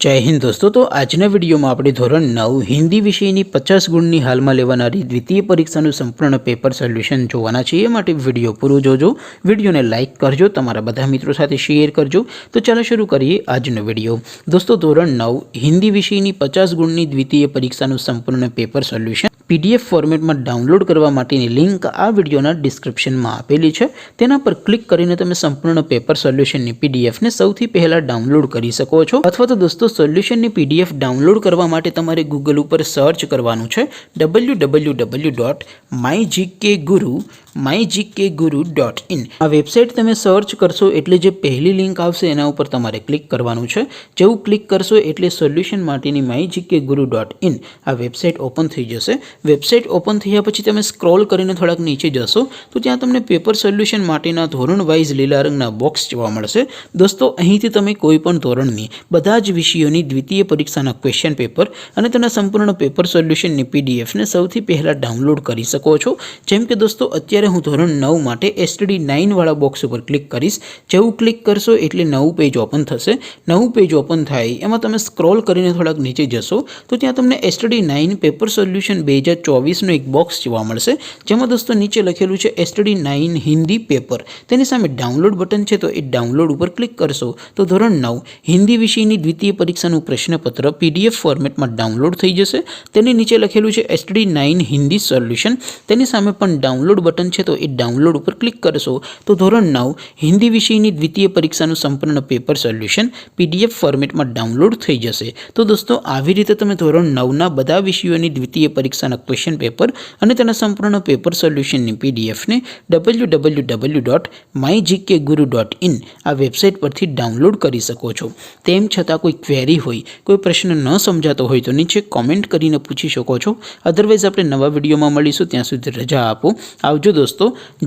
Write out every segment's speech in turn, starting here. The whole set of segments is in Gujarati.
जय हिंद दोस्तों। तो आजना विडियो में આપણે ધોરણ 9 હિન્દી વિષયની 50 ગુણની હાલમાં લેવાનારી દ્વિતીય પરીક્ષાનું સંપૂર્ણ પેપર સોલ્યુશન જોવાના છે। એ માટે વિડિયો પૂરો જોજો, વિડિયોને લાઈક કરજો, તમારા બધા મિત્રો સાથે શેર કરજો। તો ચાલો શરૂ કરીએ આજનો વિડિયો। દોસ્તો ધોરણ 9 હિન્દી વિષયની 50 ગુણની દ્વિતીય પરીક્ષાનું સંપૂર્ણ પેપર સોલ્યુશન PDF ફોર્મેટમાં ડાઉનલોડ કરવા માટેની લિંક આ વિડિયોના ડિસ્ક્રિપ્શનમાં આપેલી છે। તેના પર ક્લિક કરીને તમે સંપૂર્ણ પેપર સોલ્યુશનની PDF ને સૌથી પહેલા ડાઉનલોડ કરી શકો છો। અથવા તો દોસ્તો સોલ્યુશનની PDF ડાઉનલોડ કરવા માટે તમારે ગૂગલ ઉપર સર્ચ કરવાનું છે www.mygkguru.in। આ વેબસાઇટ તમે સર્ચ કરશો એટલે જે પહેલી લિંક આવશે એના ઉપર તમારે ક્લિક કરવાનું છે। જેવું ક્લિક કરશો એટલે સોલ્યુશન માટેની mygkguru.in આ વેબસાઇટ ઓપન થઈ જશે। વેબસાઇટ ઓપન થયા પછી તમે સ્ક્રોલ કરીને થોડાક નીચે જશો તો ત્યાં તમને પેપર સોલ્યુશન માટેના ધોરણ વાઇઝ લીલા રંગના બોક્સ જોવા મળશે। દોસ્તો અહીંથી તમે કોઈ પણ ધોરણની બધા જ વિષયોની દ્વિતીય પરીક્ષાના ક્વેશ્ચન પેપર અને તેના સંપૂર્ણ પેપર સોલ્યુશનની PDF ને સૌથી પહેલા ડાઉનલોડ કરી શકો છો। જેમ કે દોસ્તો અત્યારે હું ધોરણ 9 માટે STD9 વાળા બોક્સ ઉપર ક્લિક કરીશ। જેવું ક્લિક કરશો એટલે નવું પેજ ઓપન થશે। નવું પેજ ઓપન થાય એમાં તમે સ્ક્રોલ કરીને થોડાક નીચે જશો તો ત્યાં તમને STD9 પેપર સોલ્યુશન 2024 નો એક બોક્સ જોવા મળશે। જેમાં દોસ્તો નીચે લખેલું છે STD9 હિન્દી પેપર। તેની સામે ડાઉનલોડ બટન છે તો એ ડાઉનલોડ ઉપર ક્લિક કરશો તો ધોરણ 9 હિન્દી વિષયની દ્વિતીય પરીક્ષાનું પ્રશ્નપત્ર PDF ફોર્મેટમાં ડાઉનલોડ થઈ જશે। તેની નીચે લખેલું છે STD9 હિન્દી સોલ્યુશન। તેની સામે પણ ડાઉનલોડ બટન છે તો એ ડાઉનલોડ ઉપર ક્લિક કરશો તો ધોરણ 9 હિન્દી વિષયની દ્વિતીય પરીક્ષાનું સંપૂર્ણ પેપર સોલ્યુશન PDF ફોર્મેટમાં ડાઉનલોડ થઈ જશે। તો દોસ્તો આવી રીતે તમે ધોરણ 9 ના બધા વિષયોની દ્વિતીય પરીક્ષાના ક્વેશ્ચન પેપર અને તેના સંપૂર્ણ પેપર સોલ્યુશનની PDF ને www.mygkguru.in આ વેબસાઇટ પરથી ડાઉનલોડ કરી શકો છો। તેમ છતાં કોઈ ક્વેરી હોય, કોઈ પ્રશ્ન ન સમજાતો હોય તો નીચે કોમેન્ટ કરીને પૂછી શકો છો। અધરવાઇઝ આપણે નવા વિડીયોમાં મળીશું, ત્યાં સુધી રજા આપો। આવજો દોસ્તો।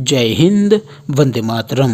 જય હિન્દ, વંદે માતરમ।